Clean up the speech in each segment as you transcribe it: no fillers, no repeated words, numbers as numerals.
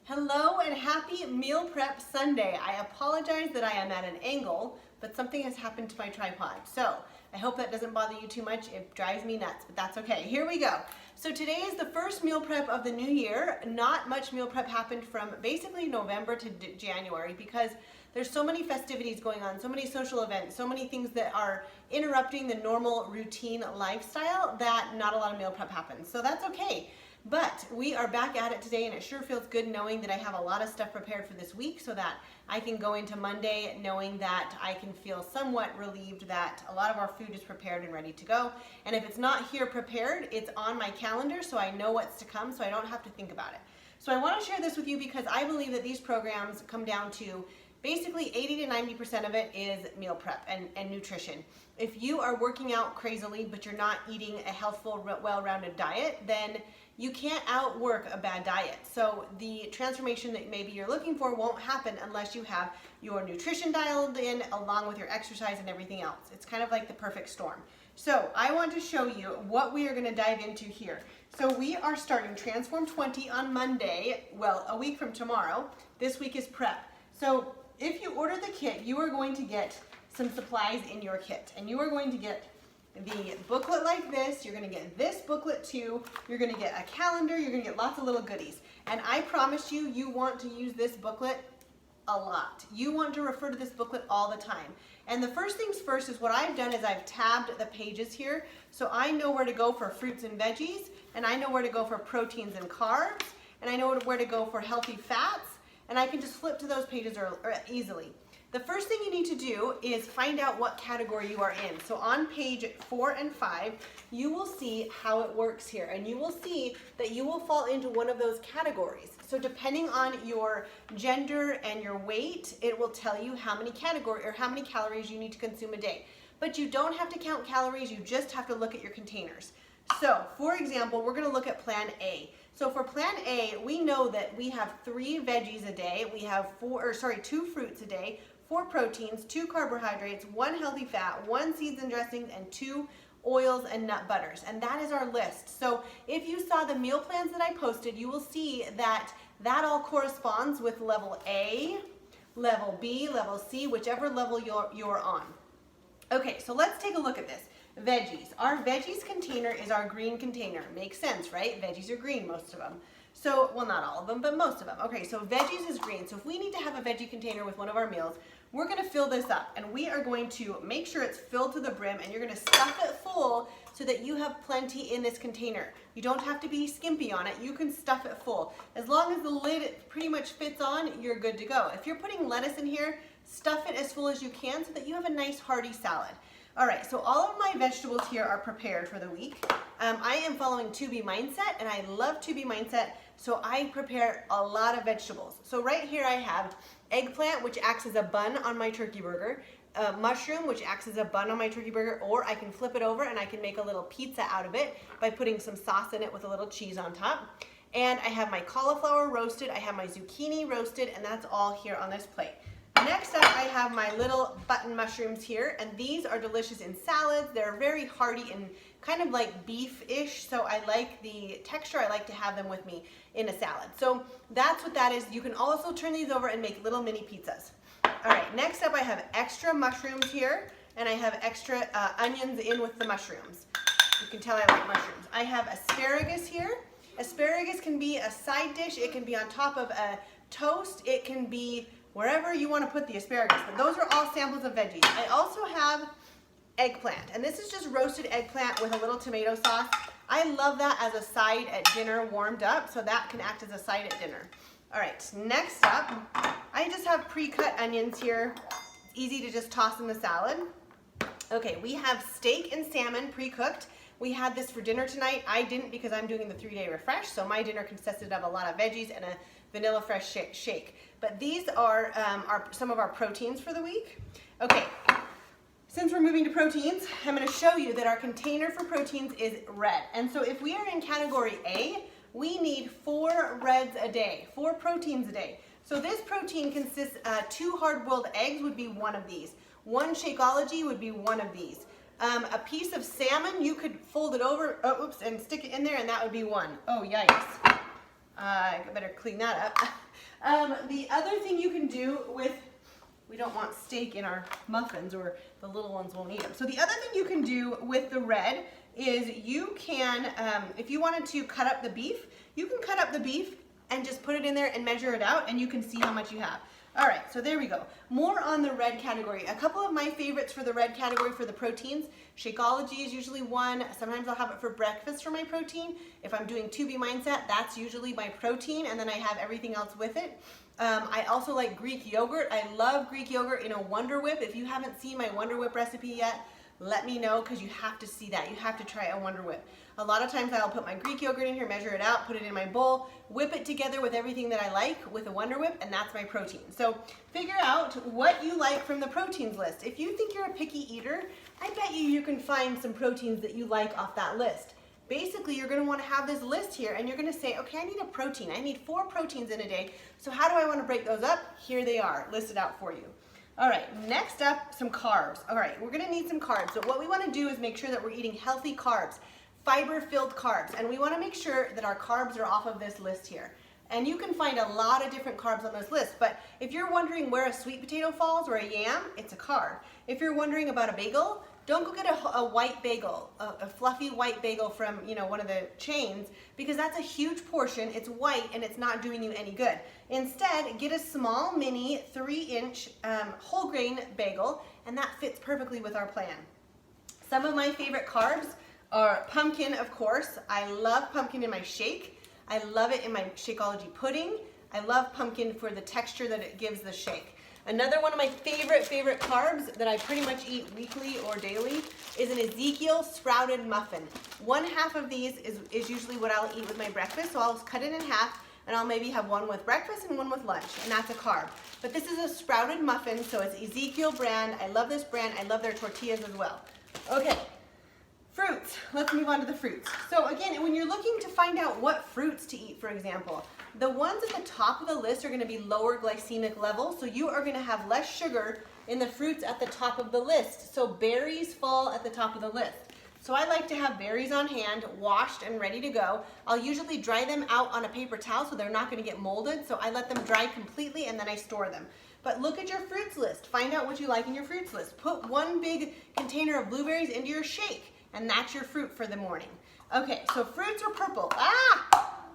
Hello and happy meal prep Sunday. I apologize that I am at an angle, but something has happened to my tripod. So I hope that doesn't bother you too much. It drives me nuts, but that's okay. Here we go. So today is the first meal prep of the new year. Not much meal prep happened from basically November to January because there's so many festivities going on, so many social events, so many things that are interrupting the normal routine lifestyle that not a lot of meal prep happens. So that's okay. But we are back at it today, and it sure feels good knowing that I have a lot of stuff prepared for this week so that I can go into Monday knowing that I can feel somewhat relieved that a lot of our food is prepared and ready to go. And if it's not here prepared, it's on my calendar so I know what's to come so I don't have to think about it. So I want to share this with you because I believe that these programs come down to basically 80 to 90% of it is meal prep and nutrition. If you are working out crazily but you're not eating a healthful, well-rounded diet, then you can't outwork a bad diet. So the transformation that maybe you're looking for won't happen unless you have your nutrition dialed in along with your exercise and everything else. It's kind of like the perfect storm. So I want to show you what we are going to dive into here. So we are starting Transform 20 on Monday, well, a week from tomorrow. This week is prep. So if you order the kit, you are going to get some supplies in your kit, and you are going to get the booklet like this. You're going to get this booklet too. You're going to get a calendar. You're going to get lots of little goodies. And I promise you, you want to use this booklet a lot. You want to refer to this booklet all the time. And the first things first is what I've done is I've tabbed the pages here. So I know where to go for fruits and veggies, and I know where to go for proteins and carbs, and I know where to go for healthy fats, and I can just flip to those pages easily. The first thing you need to do is find out what category you are in. So on page 4 and 5, you will see how it works here, and you will see that you will fall into one of those categories. So depending on your gender and your weight, it will tell you how many calories you need to consume a day. But you don't have to count calories, you just have to look at your containers. So, for example, we're going to look at Plan A. So for Plan A, we know that we have 3 veggies a day, we have 2 fruits a day, 4 proteins, 2 carbohydrates, 1 healthy fat, 1 seeds and dressings, and 2 oils and nut butters. And that is our list. So if you saw the meal plans that I posted, you will see that that all corresponds with level A, level B, level C, whichever level you're on. Okay, so let's take a look at this. Veggies. Our veggies container is our green container. Makes sense, right? Veggies are green, most of them. So, well, not all of them, but most of them. Okay, so veggies is green. So if we need to have a veggie container with one of our meals, we're going to fill this up, and we are going to make sure it's filled to the brim, and you're going to stuff it full so that you have plenty in this container. You don't have to be skimpy on it. You can stuff it full. As long as the lid pretty much fits on, you're good to go. If you're putting lettuce in here, stuff it as full as you can so that you have a nice hearty salad. All right, so all of my vegetables here are prepared for the week. I am following 2B Mindset, and I love 2B Mindset, so I prepare a lot of vegetables. So right here I have eggplant, which acts as a bun on my turkey burger, mushroom, which acts as a bun on my turkey burger, or I can flip it over and I can make a little pizza out of it by putting some sauce in it with a little cheese on top. And I have my cauliflower roasted, I have my zucchini roasted, and that's all here on this plate. Next up, I have my little button mushrooms here, and these are delicious in salads. They're very hearty and kind of like beef-ish, so I like the texture. I like to have them with me in a salad. So that's what that is. You can also turn these over and make little mini pizzas. All right, next up I have extra mushrooms here, and I have extra onions in with the mushrooms. You can tell I like mushrooms. I have asparagus here. Asparagus can be a side dish. It can be on top of a toast. It can be wherever you want to put the asparagus, but those are all samples of veggies. I also have eggplant, and this is just roasted eggplant with a little tomato sauce. I love that as a side at dinner warmed up, so that can act as a side at dinner. All right, next up, I just have pre-cut onions here. It's easy to just toss in the salad. Okay, we have steak and salmon pre-cooked. We had this for dinner tonight. I didn't because I'm doing the 3-day refresh, so my dinner consisted of a lot of veggies and a vanilla fresh shake. But these are some of our proteins for the week. Okay, since we're moving to proteins, I'm going to show you that our container for proteins is red. And so if we are in category A, we need 4 reds a day, 4 proteins a day. So this protein consists, 2 hard-boiled eggs would be one of these. 1 Shakeology would be one of these. A piece of salmon, you could fold it over, and stick it in there, and that would be 1. Oh, yikes. I better clean that up. The other thing you can do with, we don't want steak in our muffins or the little ones won't eat them. So the other thing you can do with the red is you can, if you wanted to cut up the beef, you can cut up the beef and just put it in there and measure it out and you can see how much you have. All right, so there we go. More on the red category. A couple of my favorites for the red category for the proteins. Shakeology is usually one. Sometimes I'll have it for breakfast for my protein. If I'm doing 2B Mindset, that's usually my protein, and then I have everything else with it. I also like Greek yogurt. I love Greek yogurt in a Wonder Whip. If you haven't seen my Wonder Whip recipe yet, let me know because you have to see that. You have to try a Wonder Whip. A lot of times I'll put my Greek yogurt in here, measure it out, put it in my bowl, whip it together with everything that I like with a Wonder Whip, and that's my protein. So figure out what you like from the proteins list. If you think you're a picky eater, I bet you can find some proteins that you like off that list. Basically, you're gonna wanna have this list here and you're gonna say, okay, I need a protein. I need 4 proteins in a day. So how do I wanna break those up? Here they are, listed out for you. All right, next up, some carbs. All right, we're gonna need some carbs. So what we wanna do is make sure that we're eating healthy carbs, fiber-filled carbs, and we wanna make sure that our carbs are off of this list here. And you can find a lot of different carbs on this list, but if you're wondering where a sweet potato falls or a yam, it's a carb. If you're wondering about a bagel, don't go get a white bagel, a fluffy white bagel from one of the chains, because that's a huge portion, it's white, and it's not doing you any good. Instead, get a small mini 3-inch whole grain bagel, and that fits perfectly with our plan. Some of my favorite carbs are pumpkin, of course. I love pumpkin in my shake. I love it in my Shakeology pudding. I love pumpkin for the texture that it gives the shake. Another one of my favorite carbs that I pretty much eat weekly or daily is an Ezekiel sprouted muffin. 1/2 of these is usually what I'll eat with my breakfast, so I'll cut it in half and I'll maybe have one with breakfast and one with lunch, and that's a carb. But this is a sprouted muffin, so it's Ezekiel brand. I love this brand. I love their tortillas as well. Okay. Fruits. Let's move on to the fruits. So again, when you're looking to find out what fruits to eat, for example, the ones at the top of the list are going to be lower glycemic levels, so you are going to have less sugar in the fruits at the top of the list. So berries fall at the top of the list. So I like to have berries on hand, washed and ready to go. I'll usually dry them out on a paper towel so they're not going to get molded, so I let them dry completely and then I store them. But look at your fruits list. Find out what you like in your fruits list. Put one big container of blueberries into your shake, and that's your fruit for the morning. Okay, so fruits are purple.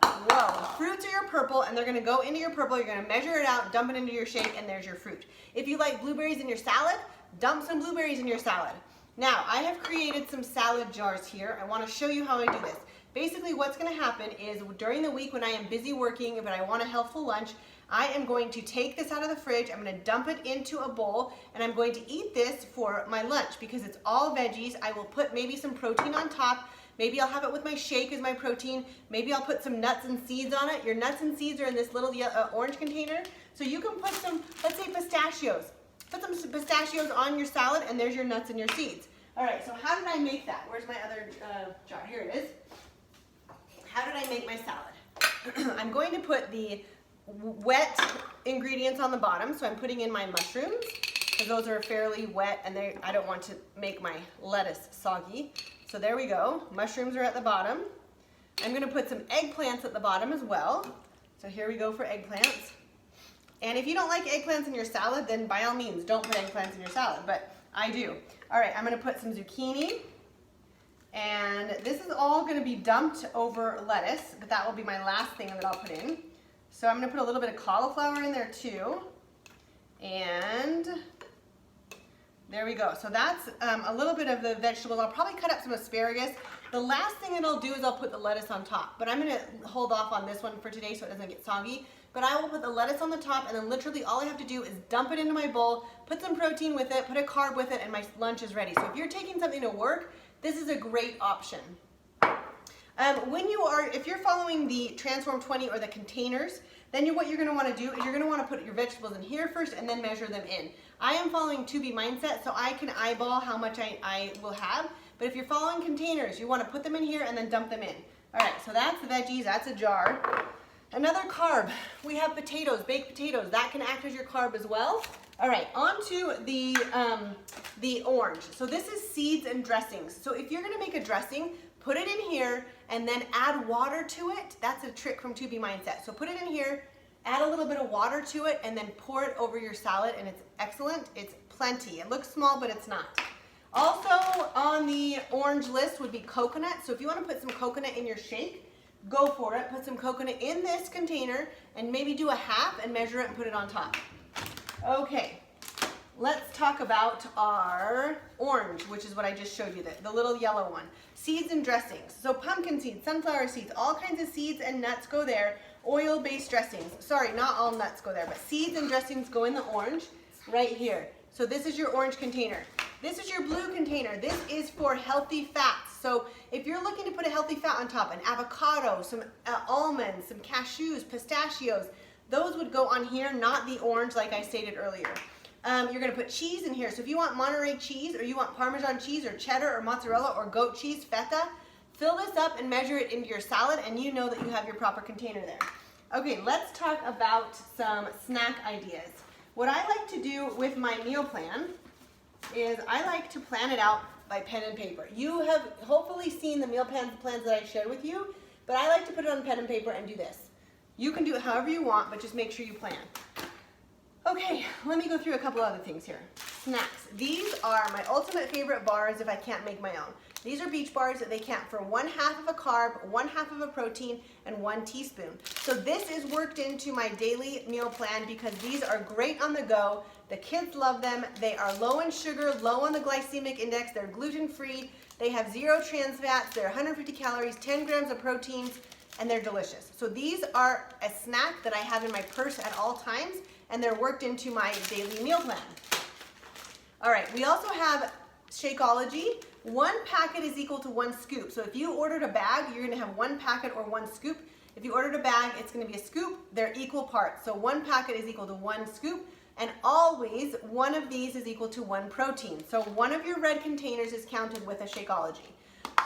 Whoa, fruits are your purple, and they're gonna go into your purple. You're gonna measure it out, dump it into your shake, and there's your fruit. If you like blueberries in your salad, dump some blueberries in your salad. Now, I have created some salad jars here. I wanna show you how I do this. Basically, what's gonna happen is during the week when I am busy working, but I want a healthful lunch, I am going to take this out of the fridge, I'm gonna dump it into a bowl, and I'm going to eat this for my lunch because it's all veggies. I will put maybe some protein on top. Maybe I'll have it with my shake as my protein. Maybe I'll put some nuts and seeds on it. Your nuts and seeds are in this little orange container. So you can put some, let's say pistachios. Put some pistachios on your salad, and there's your nuts and your seeds. All right, so how did I make that? Where's my other jar? Here it is. How did I make my salad? I'm going to put the wet ingredients on the bottom, so I'm putting in my mushrooms, because those are fairly wet, and I don't want to make my lettuce soggy. So there we go. Mushrooms are at the bottom. I'm going to put some eggplants at the bottom as well. So here we go for eggplants. And if you don't like eggplants in your salad, then by all means, don't put eggplants in your salad, but I do. All right, I'm going to put some zucchini. And this is all going to be dumped over lettuce, but that will be my last thing that I'll put in. So I'm going to put a little bit of cauliflower in there too. And there we go. So that's a little bit of the vegetables. I'll probably cut up some asparagus. The last thing that I'll do is I'll put the lettuce on top. But I'm going to hold off on this one for today so it doesn't get soggy. But I will put the lettuce on the top, and then literally all I have to do is dump it into my bowl, put some protein with it, put a carb with it, and my lunch is ready. So if you're taking something to work, this is a great option. If you're following the Transform 20 or the containers, then what you're going to want to do is you're going to want to put your vegetables in here first and then measure them in. I am following 2B Mindset, so I can eyeball how much I will have. But if you're following containers, you want to put them in here and then dump them in. All right, so that's the veggies, that's a jar. Another carb, we have potatoes, baked potatoes. That can act as your carb as well. All right, on to the orange. So this is seeds and dressings. So if you're going to make a dressing, put it in here and then add water to it. That's a trick from 2B Mindset. So put it in here, add a little bit of water to it, and then pour it over your salad, and it's excellent. It's plenty. It looks small, but it's not. Also on the orange list would be coconut. So if you want to put some coconut in your shake, go for it. Put some coconut in this container and maybe do a half and measure it and put it on top. Okay, let's talk about our orange, which is what I just showed you, the little yellow one. Seeds and dressings. So pumpkin seeds, sunflower seeds, all kinds of seeds and nuts go there. Oil-based dressings. Sorry, not all nuts go there, but seeds and dressings go in the orange right here. So this is your orange container. This is your blue container. This is for healthy fats. So if you're looking to put a healthy fat on top, an avocado, some almonds, some cashews, pistachios, those would go on here, not the orange like I stated earlier. You're gonna put cheese in here. So if you want Monterey cheese, or you want Parmesan cheese, or cheddar, or mozzarella, or goat cheese, feta, fill this up and measure it into your salad, and you know that you have your proper container there. Okay, let's talk about some snack ideas. What I like to do with my meal plan is I like to plan it out by pen and paper. You have hopefully seen the meal plans that I shared with you, but I like to put it on pen and paper and do this. You can do it however you want, but just make sure you plan. Okay, let me go through a couple other things here. Snacks. These are my ultimate favorite bars if I can't make my own. These are Beach Bars that they count for 1/2 of a carb, 1/2 of a protein, and 1 teaspoon. So this is worked into my daily meal plan because these are great on the go. The kids love them. They are low in sugar, low on the glycemic index. They're gluten-free. They have 0 trans fats. They're 150 calories, 10 grams of proteins, and they're delicious. So these are a snack that I have in my purse at all times, and they're worked into my daily meal plan. All right, we also have Shakeology. 1 packet is equal to 1 scoop. So if you ordered a bag, you're gonna have 1 packet or 1 scoop. If you ordered a bag, it's gonna be a scoop. They're equal parts. So 1 packet is equal to 1 scoop, and always one of these is equal to 1 protein. So one of your red containers is counted with a Shakeology.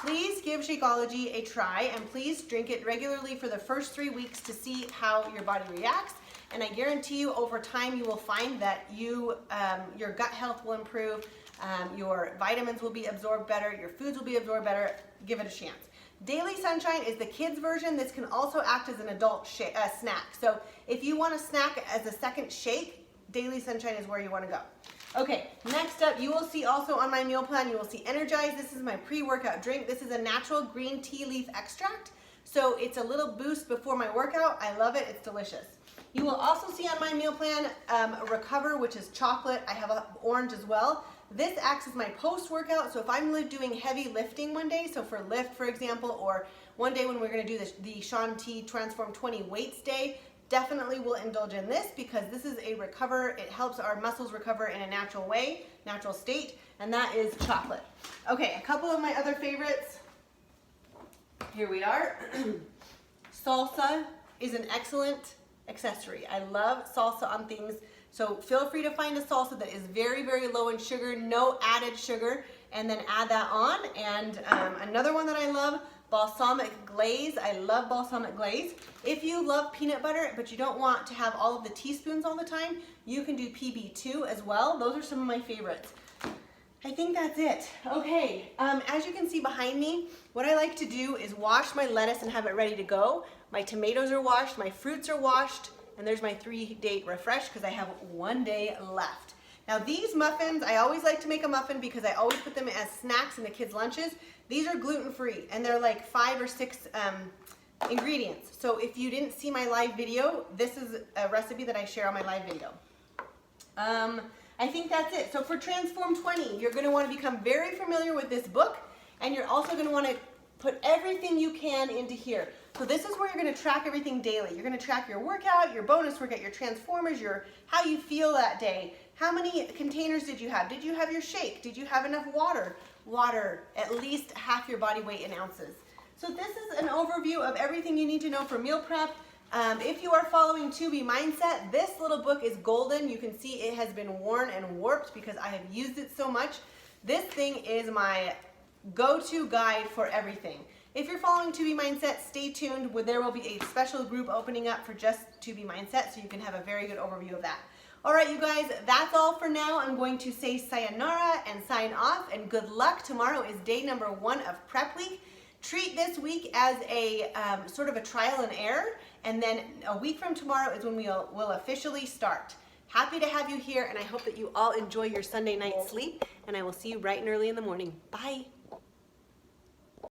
Please give Shakeology a try, and please drink it regularly for the first 3 weeks to see how your body reacts. And I guarantee you over time you will find that your gut health will improve, your vitamins will be absorbed better, your foods will be absorbed better. Give it a chance. Daily Sunshine is the kids version. This can also act as an adult snack. So if you want a snack as a second shake, Daily Sunshine is where you want to go. Okay, next up, you will see also on my meal plan, you will see Energize. This is my pre-workout drink. This is a natural green tea leaf extract. So it's a little boost before my workout. I love it, it's delicious. You will also see on my meal plan Recover, which is chocolate. I have an orange as well. This acts as my post-workout, so if I'm doing heavy lifting one day, so for lift, for example, or one day when we're gonna do the Shaun T Transform 20 weights day, definitely will indulge in this because this is a recover. It helps our muscles recover in a natural way, natural state, and that is chocolate. Okay, a couple of my other favorites. Here we are. Salsa is an excellent accessory. I love salsa on things. So feel free to find a salsa that is very, very low in sugar, no added sugar, and then add that on. And another one that I love, balsamic glaze. I love balsamic glaze. If you love peanut butter, but you don't want to have all of the teaspoons all the time, you can do PB2 as well. Those are some of my favorites. I think that's it. Okay, as you can see behind me, what I like to do is wash my lettuce and have it ready to go. My tomatoes are washed, my fruits are washed, and there's my 3-day refresh because I have 1 day left. Now these muffins, I always like to make a muffin because I always put them as snacks in the kids' lunches. These are gluten-free and they're like 5 or 6 ingredients. So if you didn't see my live video, this is a recipe that I share on my live video. I think that's it. So for Transform 20, you're going to want to become very familiar with this book, and you're also going to want to put everything you can into here. So this is where you're going to track everything daily. You're going to track your workout, your bonus workout, your transformers, how you feel that day. How many containers did you have? Did you have your shake? Did you have enough water? Water, at least half your body weight in ounces. So this is an overview of everything you need to know for meal prep. If you are following 2B Mindset, this little book is golden. You can see it has been worn and warped because I have used it so much. This thing is my go-to guide for everything. If you're following 2B Mindset, stay tuned. There will be a special group opening up for just 2B Mindset, so you can have a very good overview of that. All right, you guys, that's all for now. I'm going to say sayonara and sign off, and good luck. Tomorrow is day number 1 of Prep Week. treat this week as a sort of a trial and error, and then a week from tomorrow is when we'll officially start. Happy to have you here, and I hope that you all enjoy your Sunday night sleep, and I will see you bright and early in the morning. Bye.